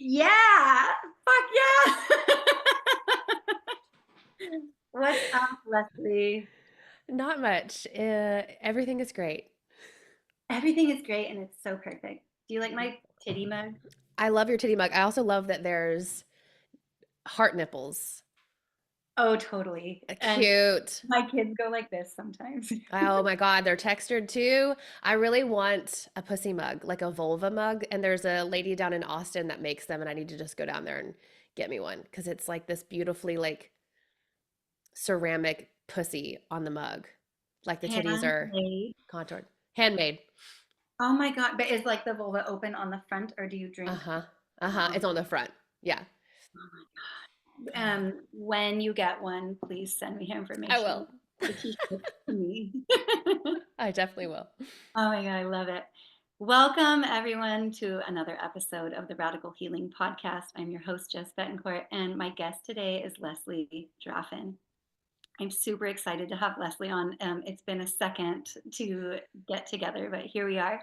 Yeah. Fuck yeah. What's up, Leslie? Not much. Everything is great. Everything is great and it's so perfect. Do you like my titty mug? I love your titty mug. I also love that there's heart nipples. Oh, totally. And Cute. my kids go like this sometimes. Oh my God, they're textured too. I really want a pussy mug, like a vulva mug. And there's a lady down in Austin that makes them, and I need to just go down there and get me one because it's like this beautifully like ceramic pussy on the mug. Like the titties are Handmade. contoured. Handmade. Oh my God. But is like the vulva open on the front or do you drink? Uh-huh. Uh-huh. Oh, It's on the front. Yeah. oh my Yeah. God. When you get one, please send me your I information. will. The t-shirt to me. I definitely will. Oh my God, I love it. Welcome, everyone, to another episode of the Radical Healing Podcast. I'm your host, Jess Betancourt, and my guest today is Leslie Draffin. I'm super excited to have Leslie on. It's been a second to get together, but here we are.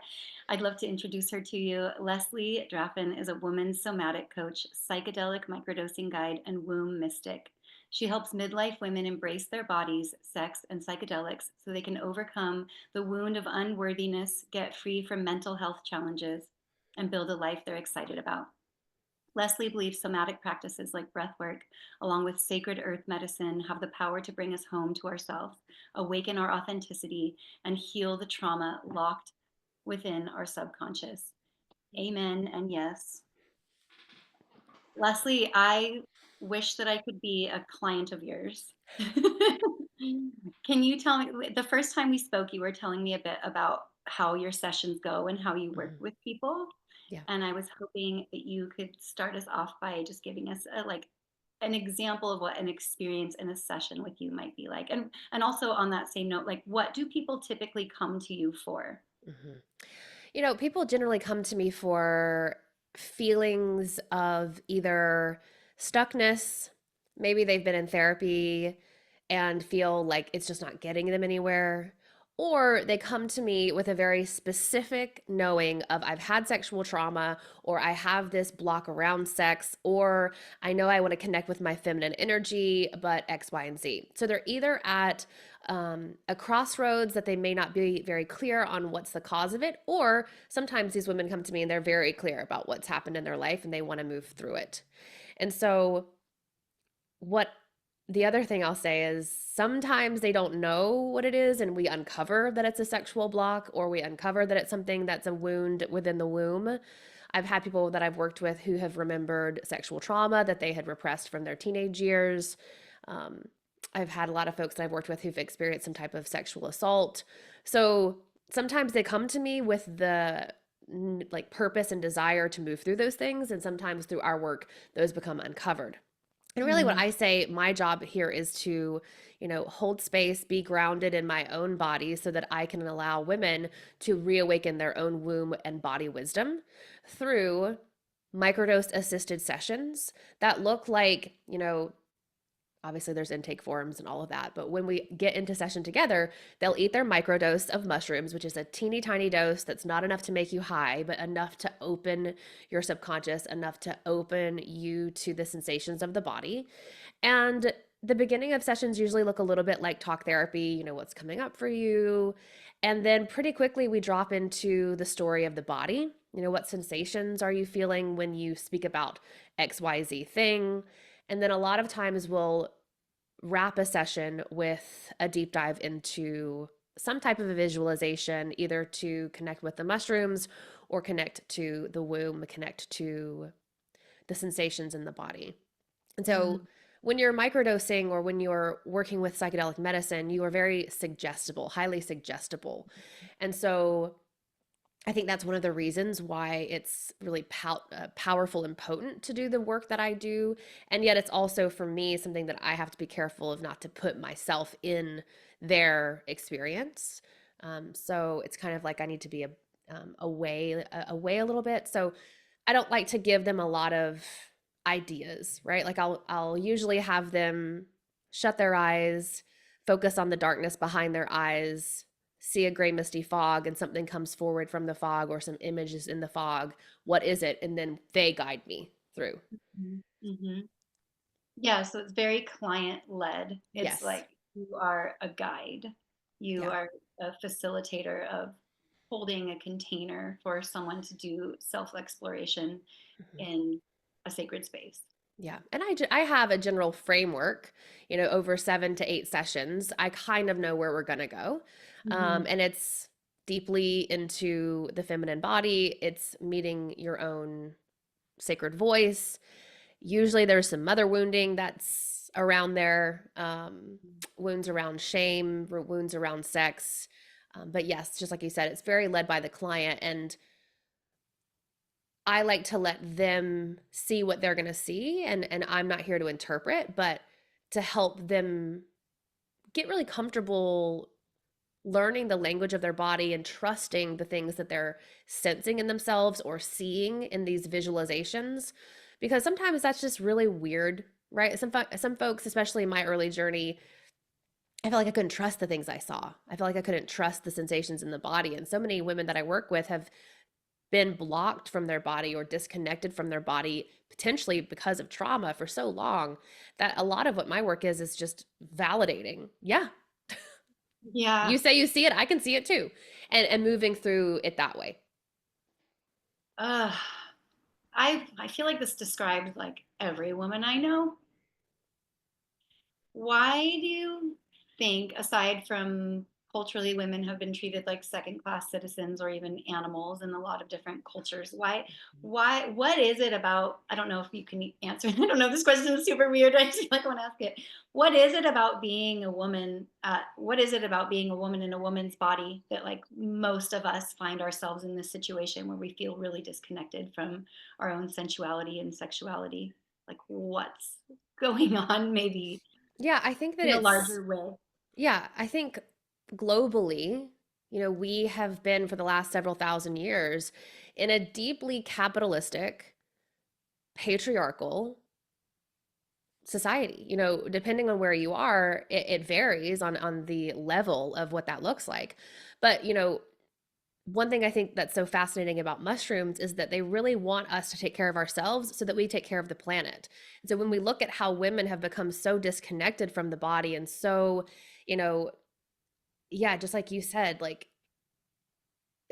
I'd love to introduce her to you. Leslie Draffin is a woman's somatic coach, psychedelic microdosing guide, and womb mystic. She helps midlife women embrace their bodies, sex, and psychedelics so they can overcome the wound of unworthiness, get free from mental health challenges, and build a life they're excited about. Leslie believes somatic practices like breathwork, along with sacred earth medicine, have the power to bring us home to ourselves, awaken our authenticity, and heal the trauma locked within our subconscious. Amen and yes. Leslie, I wish that I could be a client of yours. Can you tell me, the first time we spoke, you were telling me a bit about how your sessions go and how you work Mhm. with people. Yeah. And I was hoping that you could start us off by just giving us an example of what an experience in a session with you might be like. And also on that same note, like what do people typically come to you for? Mhm. People generally come to me for feelings of either stuckness, maybe they've been in therapy and feel like it's just not getting them anywhere, or they come to me with a very specific knowing of I've had sexual trauma, or I have this block around sex, or I know I want to connect with my feminine energy, but X, Y, and Z. So they're either at a crossroads that they may not be very clear on what's the cause of it, or sometimes these women come to me and they're very clear about what's happened in their life and they want to move through it. And so, what the other thing I'll say is sometimes they don't know what it is, and we uncover that it's a sexual block, or we uncover that it's something that's a wound within the womb. I've had people that I've worked with who have remembered sexual trauma that they had repressed from their teenage years. Um, I've had a lot of folks that I've worked with who've experienced some type of sexual assault. So sometimes they come to me with the like purpose and desire to move through those things, and sometimes through our work, those become uncovered. And really, what Mhm. I say, my job here is to, hold space, be grounded in my own body so that I can allow women to reawaken their own womb and body wisdom through microdose assisted sessions that look like, obviously there's intake forms and all of that, but when we get into session together, they'll eat their microdose of mushrooms, which is a teeny tiny dose that's not enough to make you high, but enough to open your subconscious, enough to open you to the sensations of the body. And the beginning of sessions usually look a little bit like talk therapy, what's coming up for you. And then pretty quickly we drop into the story of the body. What sensations are you feeling when you speak about XYZ thing? And then a lot of times we'll wrap a session with a deep dive into some type of a visualization, either to connect with the mushrooms or connect to the womb, connect to the sensations in the body. And so Mm. when you're microdosing or when you're working with psychedelic medicine, you are very suggestible, highly suggestible. And so I think that's one of the reasons why it's really powerful and potent to do the work that I do. And yet, it's also for me something that I have to be careful of not to put myself in their experience. So it's kind of like I need to be away a little bit. So I don't like to give them a lot of ideas, right? Like I'll usually have them shut their eyes, focus on the darkness behind their eyes, see a gray misty fog and something comes forward from the fog or some images in the fog. What is it? And then they guide me through. Mm-hmm. Yeah, so it's very client led. It's Yes. like you are a guide, you Yeah. are a facilitator of holding a container for someone to do self exploration Mhm. in a sacred space. Yeah. And I have a general framework, over 7 to 8 sessions. I kind of know where we're going to go. Mm-hmm. And it's deeply into the feminine body, it's meeting your own sacred voice. Usually there's some mother wounding that's around there, wounds around shame, wounds around sex. But yes, just like you said, it's very led by the client. And I like to let them see what they're going to see. And I'm not here to interpret, but to help them get really comfortable learning the language of their body and trusting the things that they're sensing in themselves or seeing in these visualizations, because sometimes that's just really weird, right? Some folks, especially in my early journey, I felt like I couldn't trust the things I saw. I felt like I couldn't trust the sensations in the body, and so many women that I work with have been blocked from their body or disconnected from their body, potentially because of trauma, for so long, that a lot of what my work is just validating. Yeah, Yeah. you say you see it, I can see it too. And moving through it that way. Uh, I feel like this describes like every woman I know. Why do you think, aside from culturally, women have been treated like second class citizens or even animals in a lot of different cultures? What is it about? I don't know if you can answer. I don't know if this question is super weird. I just like want to ask it. What is it about being a woman? What is it about being a woman in a woman's body that like most of us find ourselves in this situation where we feel really disconnected from our own sensuality and sexuality? Like what's going on maybe Yeah, I think that in a it's, larger way. yeah, I think globally, we have been for the last several thousand years in a deeply capitalistic, patriarchal society. Depending on where you are, it varies on the level of what that looks like. But one thing I think that's so fascinating about mushrooms is that they really want us to take care of ourselves so that we take care of the planet. And so when we look at how women have become so disconnected from the body and so, you know, yeah, just like you said, like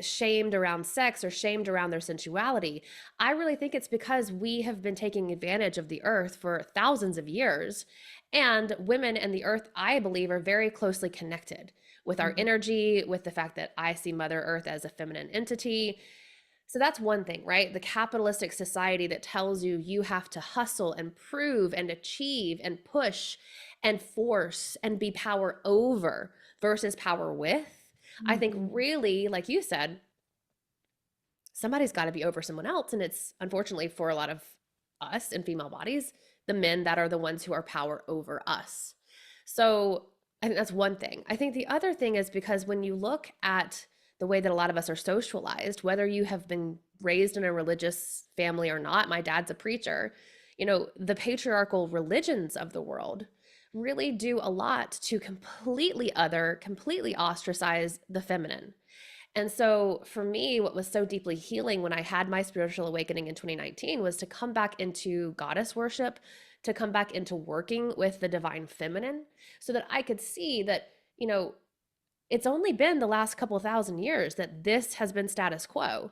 shamed around sex or shamed around their sensuality, I really think it's because we have been taking advantage of the earth for thousands of years. And women and the earth, I believe, are very closely connected with our Mhm. energy, with the fact that I see Mother Earth as a feminine entity. So that's one thing, right? The capitalistic society that tells you you have to hustle and prove and achieve and push and force and be power over versus power with. I think Mhm. really, like you said, somebody's got to be over someone else. And it's unfortunately for a lot of us in female bodies, the men that are the ones who are power over us. So I think that's one thing. I think the other thing is because when you look at the way that a lot of us are socialized, whether you have been raised in a religious family or not, my dad's a preacher, the patriarchal religions of the world really do a lot to completely ostracize the feminine. And so for me, what was so deeply healing when I had my spiritual awakening in 2019 was to come back into goddess worship, to come back into working with the divine feminine so that I could see that, it's only been the last couple thousand years that this has been status quo.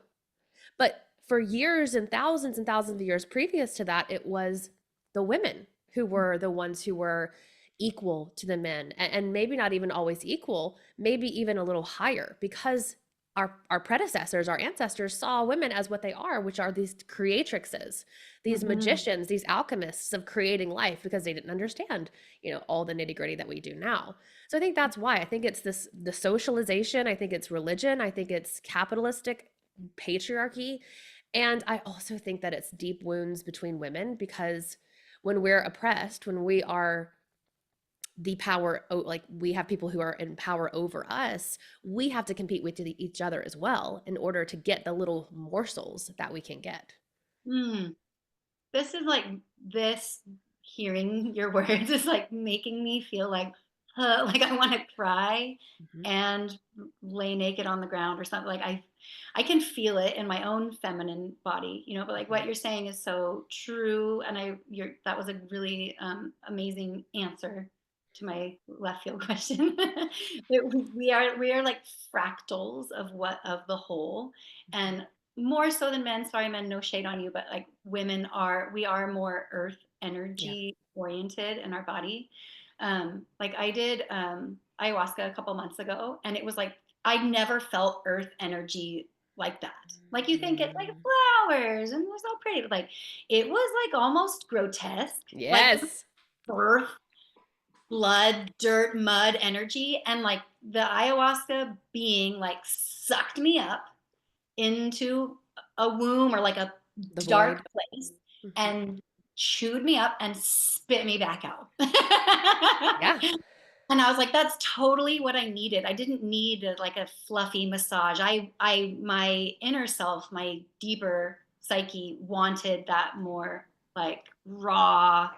But for years and thousands of years previous to that, it was the women who were the ones who were equal to the men, and maybe not even always equal, maybe even a little higher, because our predecessors, our ancestors saw women as what they are, which are these creatrixes, these Mhm. magicians, these alchemists of creating life, because they didn't understand, all the nitty gritty that we do now. So I think that's why. I think it's the socialization. I think it's religion. I think it's capitalistic patriarchy. And I also think that it's deep wounds between women, because when we're oppressed, when we are the power, like we have people who are in power over us, we have to compete with each other as well in order to get the little morsels that we can get. Mm. This is like this hearing your words is like making me feel like like I want to cry Mhm. and lay naked on the ground or something. Like I can feel it in my own feminine body, you know. But like what Mhm. you're saying is so true, and that was a really amazing answer to my left field question. We are like fractals of the whole, Mhm. and more so than men. Sorry, men, no shade on you, but like we are more earth Yeah. energy oriented in our body. Like I did ayahuasca a couple months ago, and it was like I never felt earth energy like that. Like you think it's like Mm. flowers and they're so pretty, but like it was like almost grotesque, like Yes. earth, blood, dirt, mud energy, and like the ayahuasca being like sucked me up into a womb or like a The dark void. place Mhm. and chewed me up and spit me back out. Yeah. And I was like, that's totally what I needed. I didn't need like a fluffy massage. My inner self, my deeper psyche wanted that more like raw,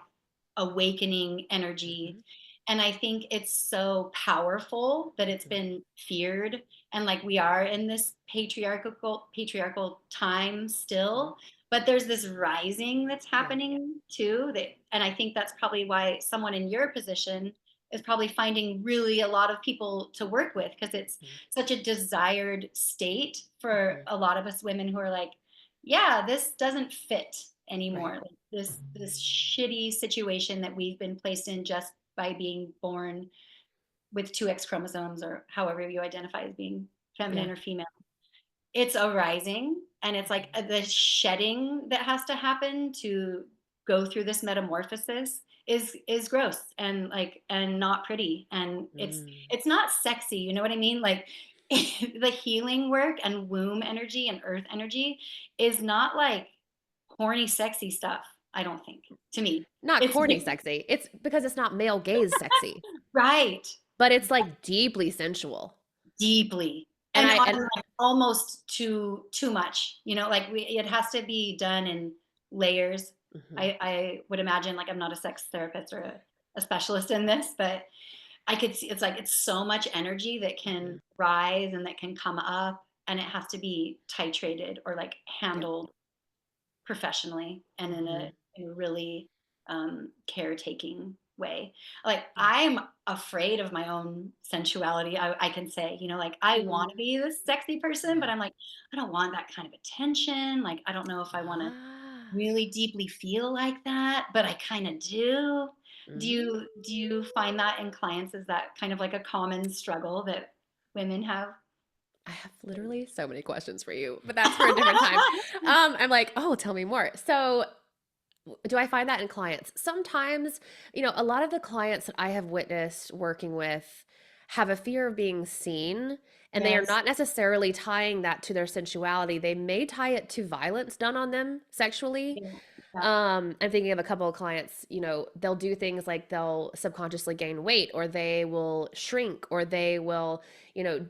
awakening energy. Mhm. And I think it's so powerful that it's Mhm. been feared. And like we are in this patriarchal time Mhm. still, but there's this rising that's Yeah. happening too. And I think that's probably why someone in your position is probably finding really a lot of people to work with, because it's Mhm. such a desired state for Mhm. a lot of us women who are like, yeah, this doesn't fit Right. anymore. Like this shitty situation that we've been placed in just by being born with two X chromosomes, or however you identify as being Yeah. feminine or female. It's arising, and it's like Mhm. the shedding that has to happen to go through this metamorphosis is gross and like and not pretty, and Mm. it's not sexy, you know what I mean? Like the healing work and womb energy and earth energy is not like horny sexy stuff, I don't think. To me Not it's corny like, sexy. It's because it's not male gaze sexy, right, but it's like deeply sensual. deeply, And and I on and like almost too much, you know, like it has to be done in layers. Mhm. I would imagine, like I'm not a sex therapist or a specialist in this, but I could see it's like it's so much energy that can Mhm. rise and that can come up, and it has to be titrated or like Yep. handled professionally and Mhm. in a really caretaking way. Like Yeah. I'm afraid of my own sensuality. I can say, you know, like I want Mhm. to be this sexy person, but Yeah. I'm like, I don't want that kind of attention. Like I don't know if I want to Ah. really deeply feel like that, but I kind of do. Do you find that in clients? Is that kind of like a common struggle that women have? I have literally so many questions for you, but that's for a different time. I'm like, oh, tell me more. So, do I find that in clients? Sometimes, a lot of the clients that I have witnessed working with have a fear of being seen, and they are Yes. not necessarily tying that to their sensuality. They may tie it to violence done on them sexually. Yeah. Yeah. I'm thinking of a couple of clients, they'll do things like they'll subconsciously gain weight, or they will shrink, or they will,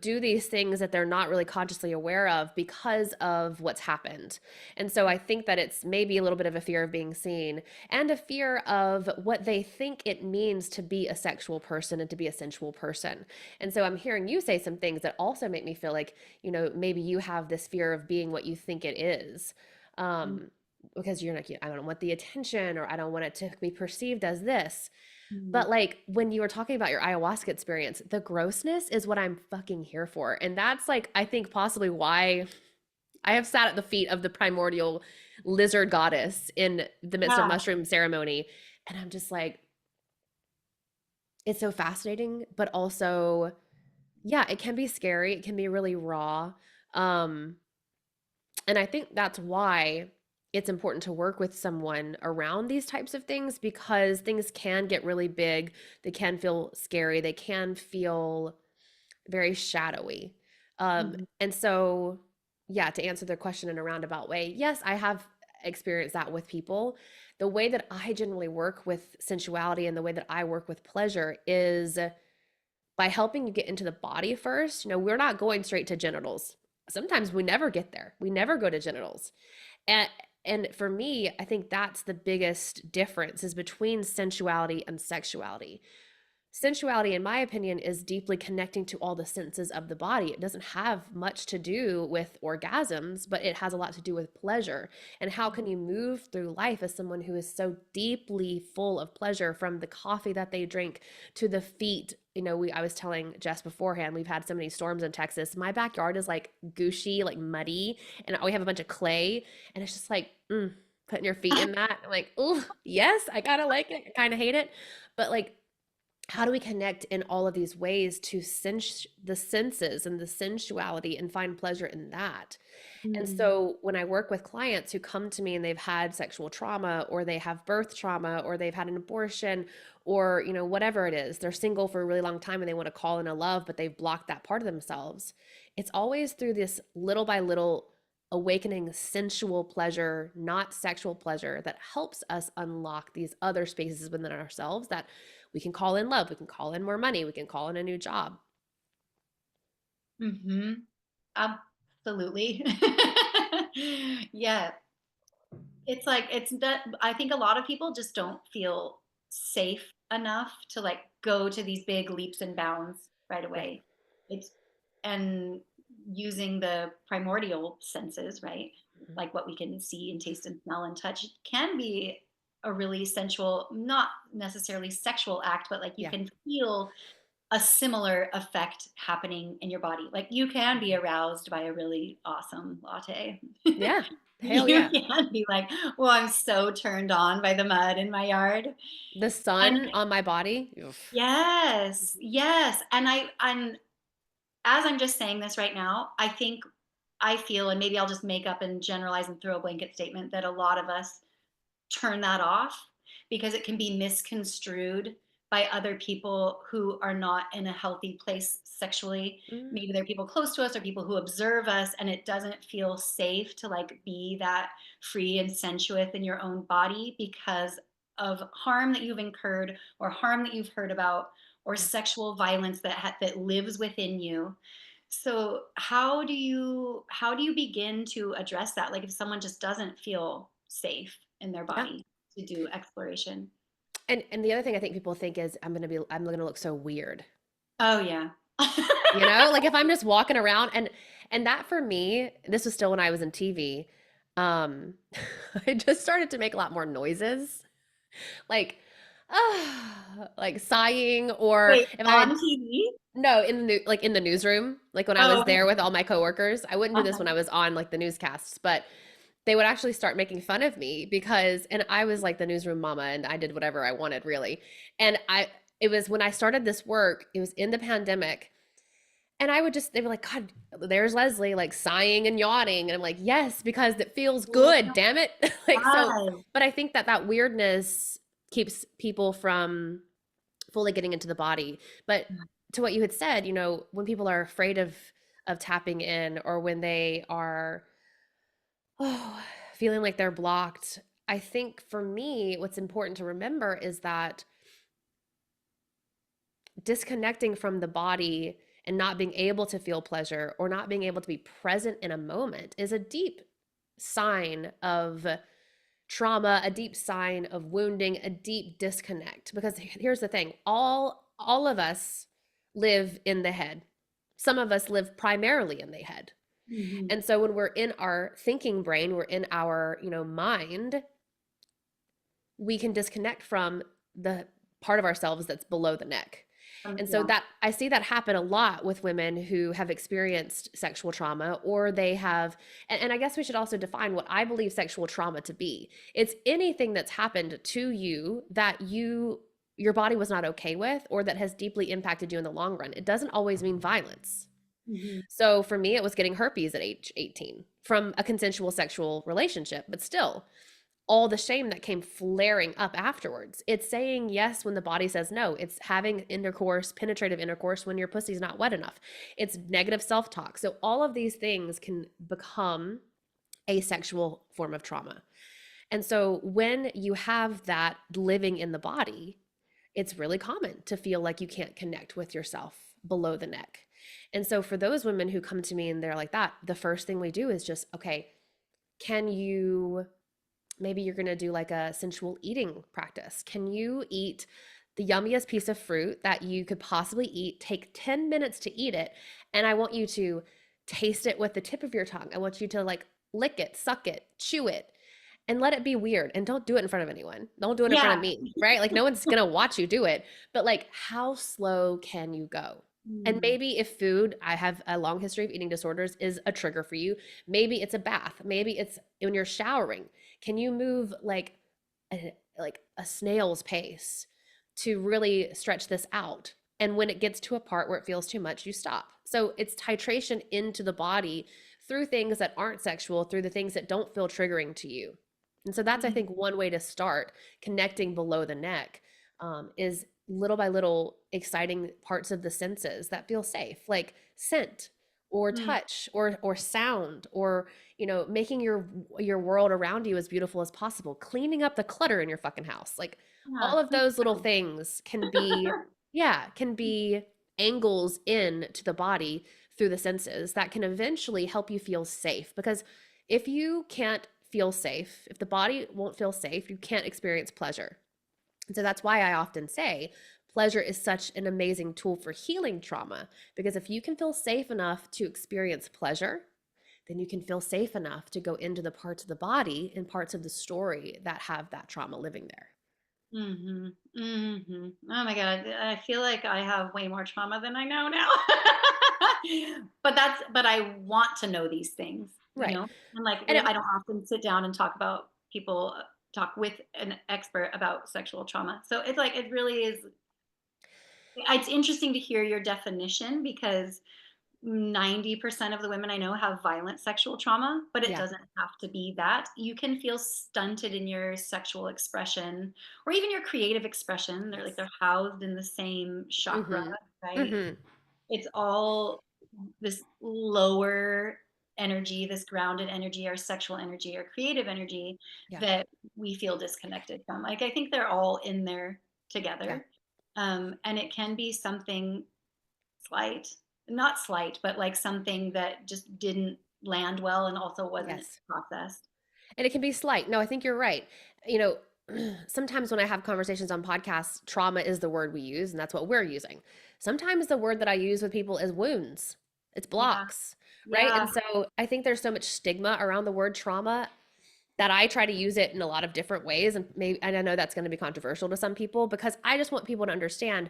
do these things that they're not really consciously aware of because of what's happened. And so I think that it's maybe a little bit of a fear of being seen, and a fear of what they think it means to be a sexual person and to be a sensual person. And so I'm hearing you say some things that also make me feel like, maybe you have this fear of being what you think it is. Um, because you're like, I don't want the attention, or I don't want it to be perceived as this. Mhm. But like when you were talking about your ayahuasca experience, the grossness is what I'm fucking here for. And that's like, I think possibly why I have sat at the feet of the primordial lizard goddess in the midst of Yeah. mushroom ceremony. And I'm just like, it's so fascinating, but also, yeah, it can be scary. It can be really raw. Um, And I think that's why it's important to work with someone around these types of things, because things can get really big. They can feel scary. They can feel very shadowy. Mhm. And so, yeah, to answer the question in a roundabout way, yes, I have experienced that with people. The way that I generally work with sensuality and the way that I work with pleasure is by helping you get into the body first. We're not going straight to genitals. Sometimes we never get there. We never go to genitals. And and for me, I think that's the biggest difference is between sensuality and sexuality. sensuality, in my opinion, is deeply connecting to all the senses of the body. It doesn't have much to do with orgasms, but it has a lot to do with pleasure. And how can you move through life as someone who is so deeply full of pleasure, from the coffee that they drink to the feet? You know, I was telling Jess beforehand, we've had so many storms in Texas. My backyard is like gushy, like muddy, and we have a bunch of clay, and it's just like, putting your feet in that. I'm like, oh, yes, I kind of like it, I kind of hate it. But like, how do we connect in all of these ways to the senses and the sensuality and find pleasure in that? And Mm. so when I work with clients who come to me and they've had sexual trauma, or they have birth trauma, or they've had an abortion, or whatever it is, they're single for a really long time and they want to call in a love, but they've blocked that part of themselves. It's always through this little by little awakening sensual pleasure, not sexual pleasure, that helps us unlock these other spaces within ourselves, that we can call in love, we can call in more money, we can call in a new job. Mm-hmm. Absolutely. Yeah. It's like, it's that I think a lot of people just don't feel safe enough to like go to these big leaps and bounds right Right. away. It's and using the primordial senses, right? Mhm. Like what we can see and taste and smell and touch can be a really sensual, not necessarily sexual act, but like you Yeah. can feel a similar effect happening in your body. Like you can be aroused by a really awesome latte. Yeah. Hell You yeah. can be like, well, I'm so turned on by the mud in my yard. The And sun on my body. Oof. yes, yes. And as I'm just saying this right now, I think I feel, and maybe I'll just make up and generalize and throw a blanket statement, that a lot of us turn that off because it can be misconstrued by other people who are not in a healthy place sexually. Mm, Maybe they're people close to us or people who observe us, and it doesn't feel safe to like be that free and sensuous in your own body because of harm that you've incurred or harm that you've heard about or yeah. sexual violence that lives within you. So how do you begin to address that? Like if someone just doesn't feel safe in their Yeah. body to do exploration. And the other thing I think people think is, I'm gonna look so weird. Oh yeah. Like if I'm just walking around, and that for me, this was still when I was in TV. Um I just started to make a lot more noises. Like like sighing, or Wait, if I on had TV? no, in the like in the newsroom, like when I Oh, was okay. there with all my coworkers. I wouldn't do this when Uh-huh. I was on like the newscasts, but they would actually start making fun of me because, and I was like the newsroom mama and I did whatever I wanted really. And it was when I started this work, it was in the pandemic. And I would just, they were like, God, there's Leslie like sighing and yawning. And I'm like, yes, because it feels Oh good, my damn it. Like, so, God. but I think that that weirdness keeps people from fully getting into the body. But to what you had said, when people are afraid of tapping in, or when they are, oh, feeling like they're blocked, I think for me, what's important to remember is that disconnecting from the body and not being able to feel pleasure, or not being able to be present in a moment, is a deep sign of trauma, a deep sign of wounding, a deep disconnect. Because here's the thing, all of us live in the head. Some of us live primarily in the head. Mhm. And so when we're in our thinking brain, we're in our, mind, we can disconnect from the part of ourselves that's below the neck. And so Yeah. that I see that happen a lot with women who have experienced sexual trauma, or they have, and I guess we should also define what I believe sexual trauma to be. It's anything that's happened to you that your body was not okay with, or that has deeply impacted you in the long run. It doesn't always mean violence. Mhm. So for me, it was getting herpes at age 18 from a consensual sexual relationship, but still, all the shame that came flaring up afterwards. It's saying yes when the body says no. It's having intercourse, penetrative intercourse, when your pussy's not wet enough. It's negative self talk. So, all of these things can become a sexual form of trauma. And so, when you have that living in the body, it's really common to feel like you can't connect with yourself below the neck. And so, for those women who come to me and they're like that, the first thing we do is just, okay, can you, maybe you're going to do like a sensual eating practice. Can you eat the yummiest piece of fruit that you could possibly eat. Take 10 minutes to eat it. And I want you to taste it with the tip of your tongue. I want you to like lick it, suck it, chew it, and let it be weird. And don't do it in front of anyone. Don't do it in front of Yeah. me, right? Like no one's going to watch you do it. But like, how slow can you go? And Mm, maybe if food, I have a long history of eating disorders, is a trigger for you. Maybe it's a bath. Maybe it's when you're showering. Can you move like a snail's pace to really stretch this out? And when it gets to a part where it feels too much, you stop. So it's titration into the body through things that aren't sexual, through the things that don't feel triggering to you. And so that's, I mm, think, one way to start connecting below the neck, is little by little exciting parts of the senses that feel safe, like scent or mm. touch or sound, or making your world around you as beautiful as possible, cleaning up the clutter in your fucking house. Like Yeah, all of that's those little true. things can be, yeah, can be angles in to the body through the senses that can eventually help you feel safe. Because if you can't feel safe, if the body won't feel safe, you can't experience pleasure. And so that's why I often say pleasure is such an amazing tool for healing trauma. Because if you can feel safe enough to experience pleasure, then you can feel safe enough to go into the parts of the body and parts of the story that have that trauma living there. Mhm, mhm. Oh my god, I feel like I have way more trauma than I know now. But I want to know these things, you Right. know? And, like, And I it, don't often sit down and talk with an expert about sexual trauma. So it's like it really is it's interesting to hear your definition because 90% of the women I know have violent sexual trauma, but it yeah. doesn't have to be that. You can feel stunted in your sexual expression or even your creative expression. Yes. They're housed in the same chakra, Mm-hmm. right? Mm-hmm. It's all this lower energy, this grounded energy, our sexual energy, our creative energy Yeah. that we feel disconnected from. Like I think they're all in there Yeah. together. And it can be something slight, not slight, but like something that just didn't land well and also wasn't Yes. processed. And it can be slight. No, I think you're right. You know, sometimes when I have conversations on podcasts, trauma is the word we use, and that's what we're using. Sometimes the word that I use with people is wounds, it's Yeah. blocks, right? Yeah. And so I think there's so much stigma around the word trauma that I try to use it in a lot of different ways. And I know that's going to be controversial to some people because I just want people to understand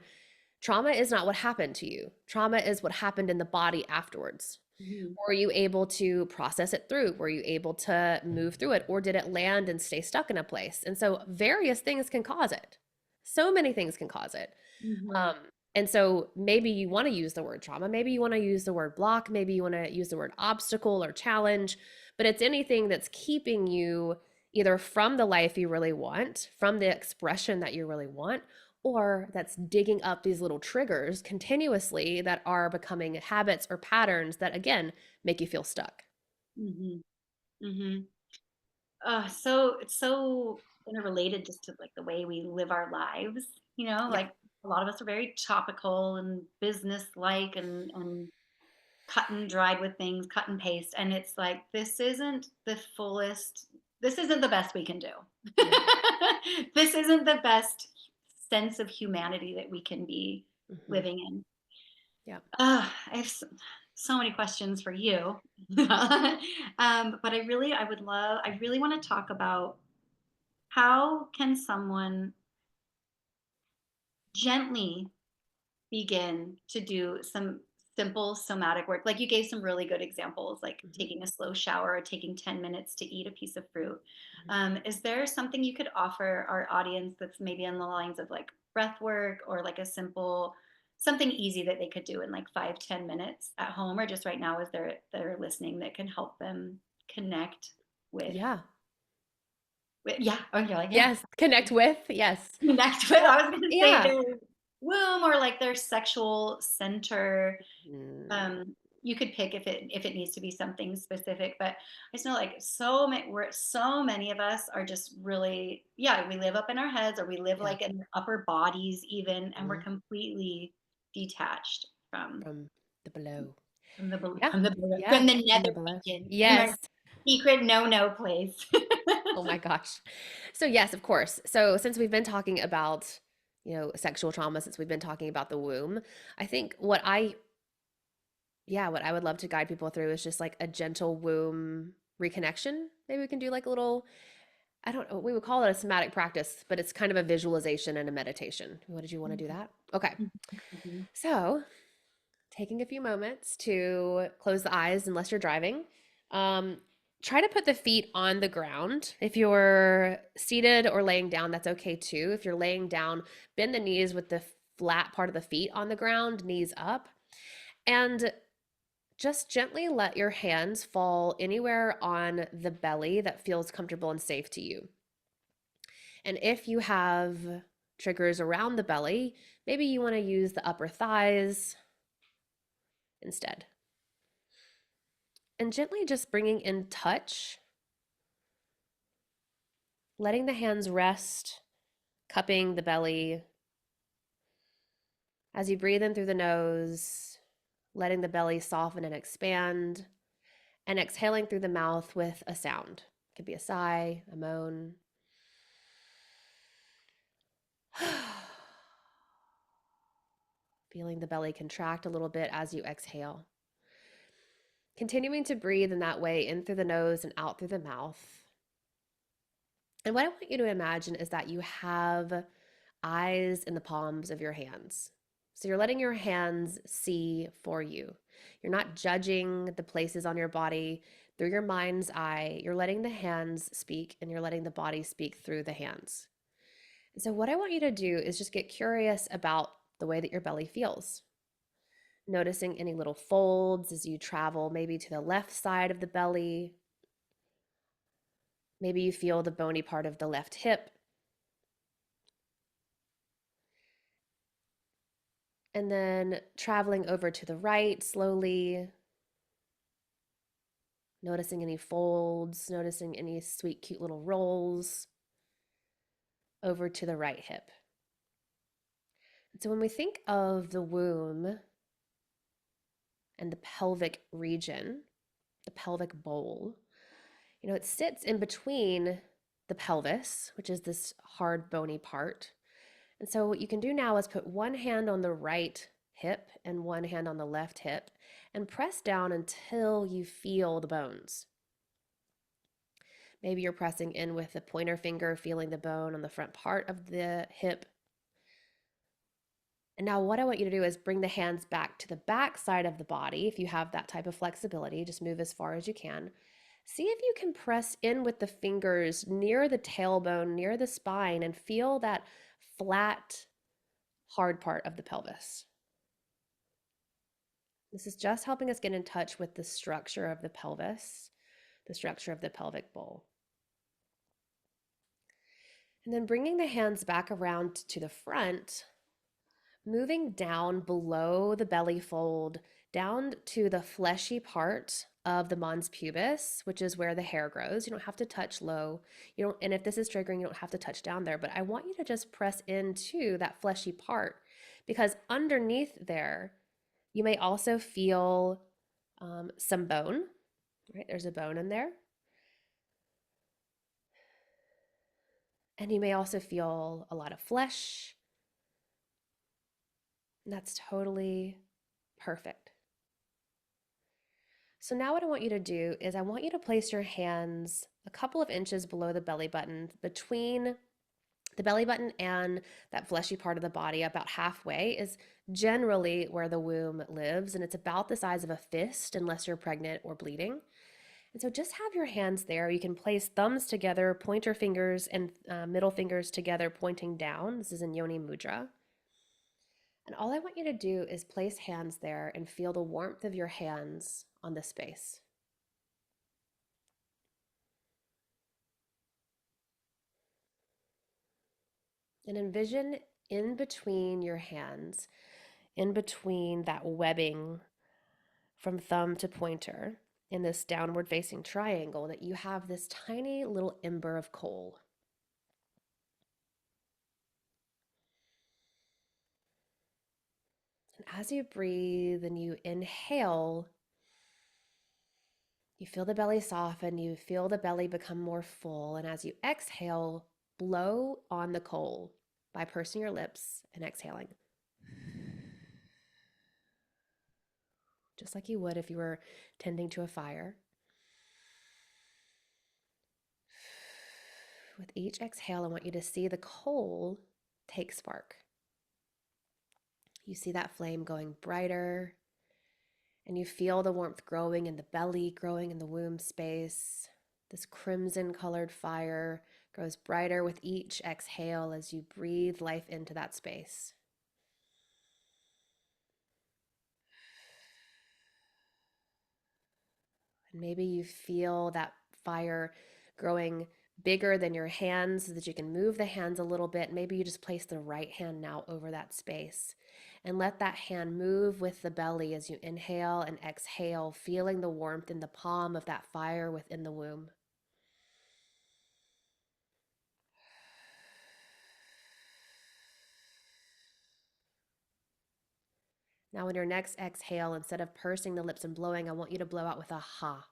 trauma is not what happened to you. Trauma is what happened in the body afterwards. Mhm. Were you able to process it through? Were you able to move through it? Or did it land and stay stuck in a place? And so various things can cause it. So many things can cause it. Mhm. Um, and so maybe you want to use the word trauma. Maybe you want to use the word block. Maybe you want to use the word obstacle or challenge. But it's anything that's keeping you either from the life you really want, from the expression that you really want, or that's digging up these little triggers continuously that are becoming habits or patterns that, again, make you feel stuck. Mhm. Mhm. So it's so interrelated just to like the way we live our lives, Yeah. like a lot of us are very topical and business like and cut and dried with things, cut and paste. And it's like, this isn't the best we can do. Mm-hmm. This isn't the best sense of humanity that we can be Mm-hmm. living in. Yeah. I have so many questions for you. But I really want to talk about how can someone gently begin to do some simple somatic work. Like you gave some really good examples, like Mm-hmm. taking a slow shower or taking 10 minutes to eat a piece of fruit. Is there something you could offer our audience that's maybe on the lines of like breath work or like something easy that they could do in like 5-10 minutes at home or just right now as they're listening that can help them connect with, Yeah. yeah. Oh, you're like, yeah. Yes. Connect with. Yes. Connect with, Well, I was going to say yeah. their womb or like their sexual center. Mm, um you could pick if it needs to be something specific, but I just know like so many of us are just really, yeah, we live up in our heads or we live yeah. like in upper bodies even, and we're Mhm. completely detached From the below. Yeah. from the Yeah. from the From nether the below. region, from our Yes. secret no place. Oh my gosh. So yes, of course. So since we've been talking about, sexual trauma, since we've been talking about the womb. I think what I would love to guide people through is just like a gentle womb reconnection. Maybe we can do like a little, I don't know, we would call it a somatic practice, but it's kind of a visualization and a meditation. What did you want to do that? Okay. Mhm. So, taking a few moments to close the eyes unless you're driving. Um, Try to put the feet on the ground. If you're seated or laying down, that's okay too. If you're laying down, bend the knees with the flat part of the feet on the ground, knees up. And just gently let your hands fall anywhere on the belly that feels comfortable and safe to you. And if you have triggers around the belly, maybe you want to use the upper thighs instead. And gently just bringing in touch, letting the hands rest, cupping the belly. As you breathe in through the nose, letting the belly soften and expand, and exhaling through the mouth with a sound. It could be a sigh, a moan. Feeling the belly contract a little bit as you exhale. Continuing to breathe in that way, in through the nose and out through the mouth. And what I want you to imagine is that you have eyes in the palms of your hands. So you're letting your hands see for you. You're not judging the places on your body through your mind's eye. You're letting the hands speak and you're letting the body speak through the hands. And so, what I want you to do is just get curious about the way that your belly feels. Noticing any little folds as you travel, maybe to the left side of the belly. Maybe you feel the bony part of the left hip. And then traveling over to the right slowly, noticing any folds, noticing any sweet, cute little rolls over to the right hip. So when we think of the womb and the pelvic region, the pelvic bowl, it sits in between the pelvis, which is this hard, bony part. And so what you can do now is put one hand on the right hip and one hand on the left hip and press down until you feel the bones. Maybe you're pressing in with the pointer finger, feeling the bone on the front part of the hip. And now what I want you to do is bring the hands back to the back side of the body. If you have that type of flexibility, just move as far as you can. See if you can press in with the fingers near the tailbone, near the spine, and feel that flat, hard part of the pelvis. This is just helping us get in touch with the structure of the pelvis, the structure of the pelvic bowl. And then bringing the hands back around to the front, moving down below the belly fold, down to the fleshy part of the mons pubis, which is where the hair grows. You don't have to touch low. And if this is triggering, you don't have to touch down there, but I want you to just press into that fleshy part, because underneath there, you may also feel some bone, right? There's a bone in there. And you may also feel a lot of flesh. And that's totally perfect. So now what I want you to do is I want you to place your hands a couple of inches below the belly button, between the belly button and that fleshy part of the body. About halfway is generally where the womb lives, and it's about the size of a fist unless you're pregnant or bleeding. And so just have your hands there. You can place thumbs together, pointer fingers and middle fingers together, pointing down. This is in Yoni Mudra. And all I want you to do is place hands there and feel the warmth of your hands on the space. And envision in between your hands, in between that webbing from thumb to pointer, in this downward facing triangle, that you have this tiny little ember of coal. And as you breathe and you inhale, you feel the belly soften, you feel the belly become more full. And as you exhale, blow on the coal by pursing your lips and exhaling. Just like you would if you were tending to a fire. With each exhale, I want you to see the coal take spark. You see that flame going brighter, and you feel the warmth growing in the belly, growing in the womb space. This crimson colored fire grows brighter with each exhale as you breathe life into that space. And maybe you feel that fire growing bigger than your hands so that you can move the hands a little bit. Maybe you just place the right hand now over that space and let that hand move with the belly as you inhale and exhale, feeling the warmth in the palm of that fire within the womb. Now, on your next exhale, instead of pursing the lips and blowing, I want you to blow out with a ha.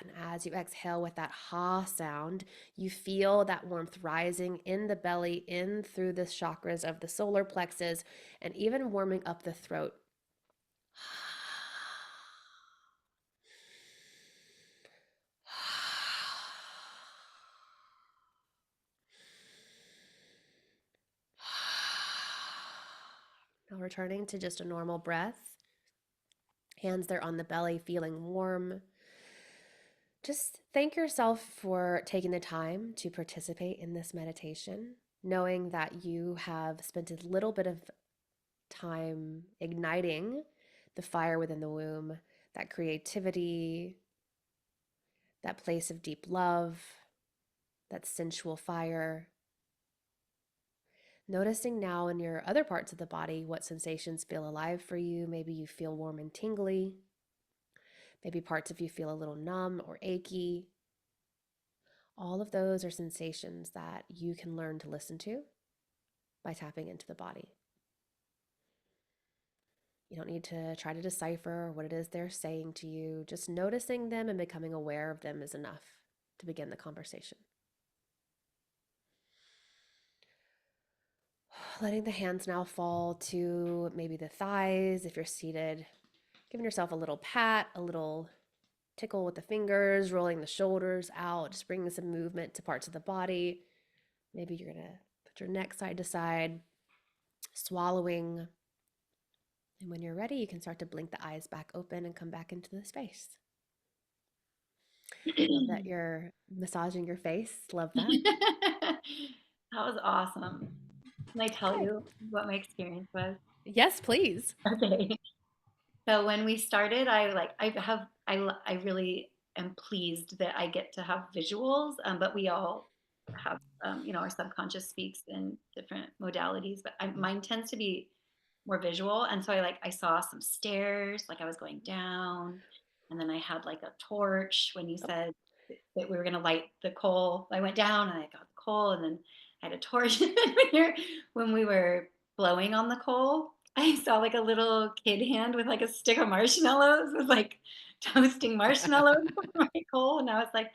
And as you exhale with that ha sound, you feel that warmth rising in the belly, in through the chakras of the solar plexus, and even warming up the throat. Now returning to just a normal breath. Hands there on the belly, feeling warm. Just thank yourself for taking the time to participate in this meditation, knowing that you have spent a little bit of time igniting the fire within the womb, that creativity, that place of deep love, that sensual fire. Noticing now in your other parts of the body what sensations feel alive for you. Maybe you feel warm and tingly. Maybe parts of you feel a little numb or achy. All of those are sensations that you can learn to listen to by tapping into the body. You don't need to try to decipher what it is they're saying to you. Just noticing them and becoming aware of them is enough to begin the conversation. Letting the hands now fall to maybe the thighs if you're seated. Giving yourself a little pat, a little tickle with the fingers, rolling the shoulders out, just bringing some movement to parts of the body. Maybe you're going to put your neck side to side, swallowing. And when you're ready, you can start to blink the eyes back open and come back into the space. Love that you're massaging your face. Love that. That was awesome. Can I tell Good. you what my experience was? Yes, please. Okay. So when we started, I really am pleased that I get to have visuals, but we all have, our subconscious speaks in different modalities, but mine tends to be more visual. And so I saw some stairs, like I was going down, and then I had like a torch when you Oh. said that we were going to light the coal. I went down and I got the coal, and then I had a torch. And then when we were blowing on the coal, I saw like a little kid hand with like a stick of marshmallows, with like toasting marshmallows on my coal. And I was like,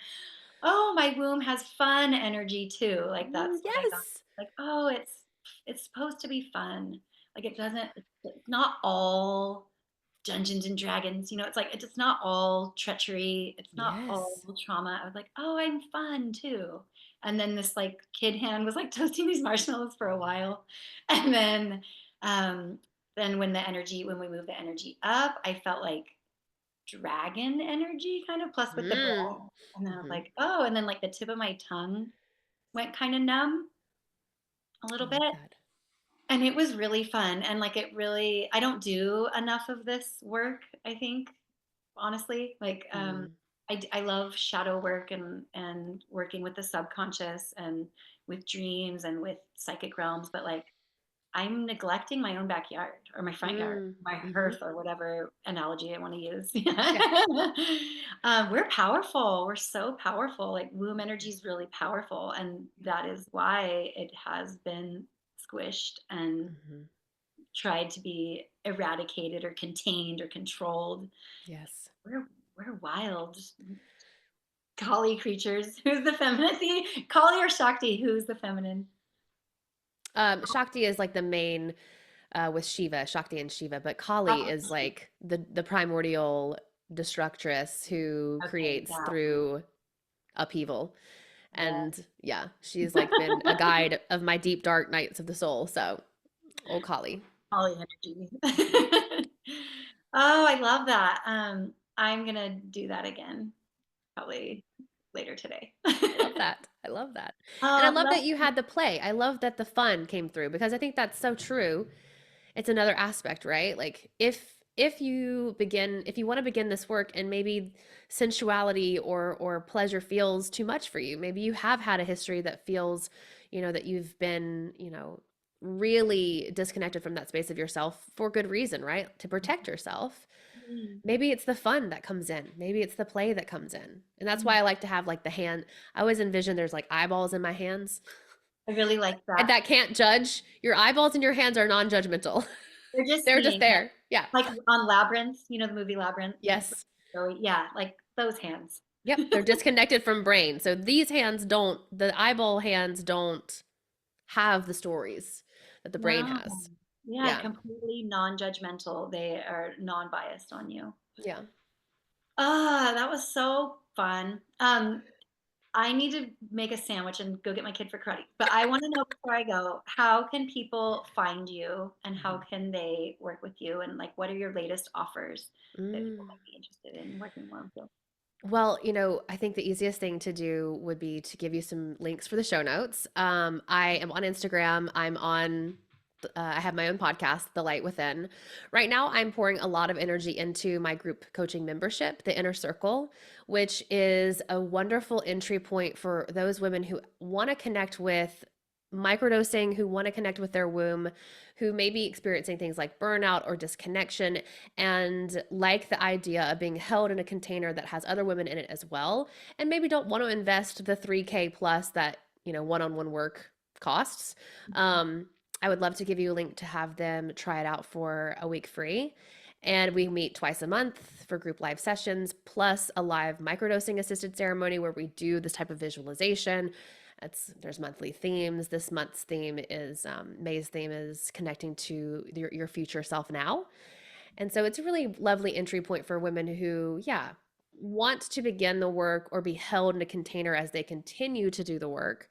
oh, my womb has fun energy too. Like that's what I got. Yes. Like, oh, it's supposed to be fun. Like it's not all Dungeons and Dragons, it's like it's not all treachery, it's not all Yes. trauma. I was like, oh, I'm fun too. And then this like kid hand was like toasting these marshmallows for a while. And then when we move the energy up, I felt like dragon energy kind of plus with the Mm. breath. And then I was Mm-hmm. like, oh, and then like the tip of my tongue went kind of numb a I little love bit. that. And it was really fun. And like I don't do enough of this work, I think, honestly. Mm. I love shadow work and working with the subconscious and with dreams and with psychic realms, but like I'm neglecting my own backyard or my front yard, Mm. my Mm-hmm. hearth, or whatever analogy I want to use. Yeah. We're powerful. We're so powerful. Like womb energy is really powerful. And that is why it has been squished and Mm-hmm. tried to be eradicated or contained or controlled. Yes. We're wild Kali creatures. Who's the feminine? Kali or Shakti? Who's the feminine? Shakti is like the main with Shiva, Shakti and Shiva, but Kali is like the primordial destructress who Okay, creates yeah, through upheaval. yeah. And yeah, she's like been a guide of my deep dark nights of the soul. So, old Kali. Kali energy. Oh, I love that. I'm gonna do that again, probably later today. I love that. I love that. And I love that you Leslie, had the play. I love that the fun came through because I think that's so true. It's another aspect, right? Like if you want to begin this work and maybe sensuality or pleasure feels too much for you, maybe you have had a history that feels, that you've been, really disconnected from that space of yourself for good reason, right? To protect yourself. Maybe it's the fun that comes in. Maybe it's the play that comes in. And that's why I like to have like the hand. I always envision there's like eyeballs in my hands. I really like And that. that can't judge. Your eyeballs in your hands are non-judgmental. They're just They're just seeing, there. Yeah. like on Labyrinth, the movie Labyrinth. Yes. So yeah, like those hands. Yep. They're disconnected from brain. So these hands don't, the eyeball hands don't have the stories that the brain No. has. Yeah, Yeah. completely non-judgmental. They are non-biased on you. Yeah. Ah, that was so fun. I need to make a sandwich and go get my kid for karate. But I want to know before I go, how can people find you and how Mhm. can they work with you? And like, what are your latest offers that people Mm. might be interested in working more with you? Well, I think the easiest thing to do would be to give you some links for the show notes. I am on Instagram. I have my own podcast, The Light Within. Right now, I'm pouring a lot of energy into my group coaching membership, The Inner Circle, which is a wonderful entry point for those women who want to connect with microdosing, who want to connect with their womb, who may be experiencing things like burnout or disconnection, and like the idea of being held in a container that has other women in it as well, and maybe don't want to invest the 3K plus that, one-on-one work costs. I would love to give you a link to have them try it out for a week free. And we meet twice a month for group live sessions, plus a live microdosing assisted ceremony where we do this type of visualization. There's monthly themes. This month's theme is May's theme is connecting to your future self now. And so it's a really lovely entry point for women who, yeah, want to begin the work or be held in a container as they continue to do the work.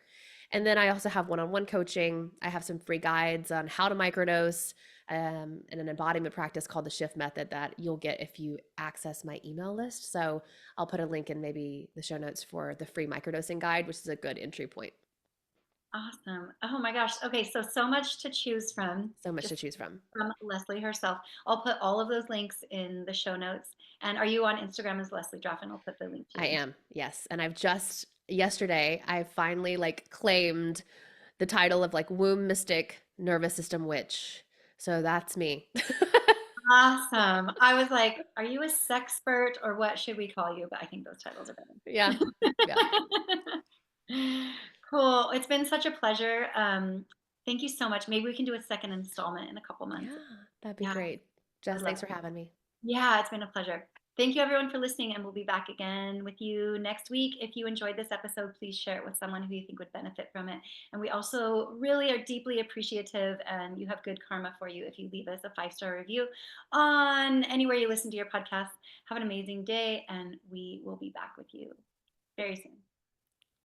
And then I also have one-on-one coaching. I have some free guides on how to microdose, and an embodiment practice called the Shift Method that you'll get if you access my email list. So I'll put a link in maybe the show notes for the free microdosing guide, which is a good entry point. Awesome. Oh my gosh. Okay, so much to choose from, So much to just choose from. from Leslie herself. I'll put all of those links in the show notes. And are you on Instagram as Leslie Draffin? I'll put the link to I you in. am, yes. And I've just yesterday, I finally like claimed the title of like womb mystic, nervous system witch. So that's me. Awesome. I was like, are you a sexpert or what should we call you? But I think those titles are Yeah. Yeah. better. Cool. It's been such a pleasure. Thank you so much. Maybe we can do a second installment in a couple months. Yeah. That'd be Yeah, great. I'd Jess, love thanks for to. having me. Yeah, it's been a pleasure. Thank you everyone for listening, and we'll be back again with you next week. If you enjoyed this episode, please share it with someone who you think would benefit from it. And we also really are deeply appreciative, and you have good karma for you if you leave us a 5-star review on anywhere you listen to your podcast. Have an amazing day, and we will be back with you very soon.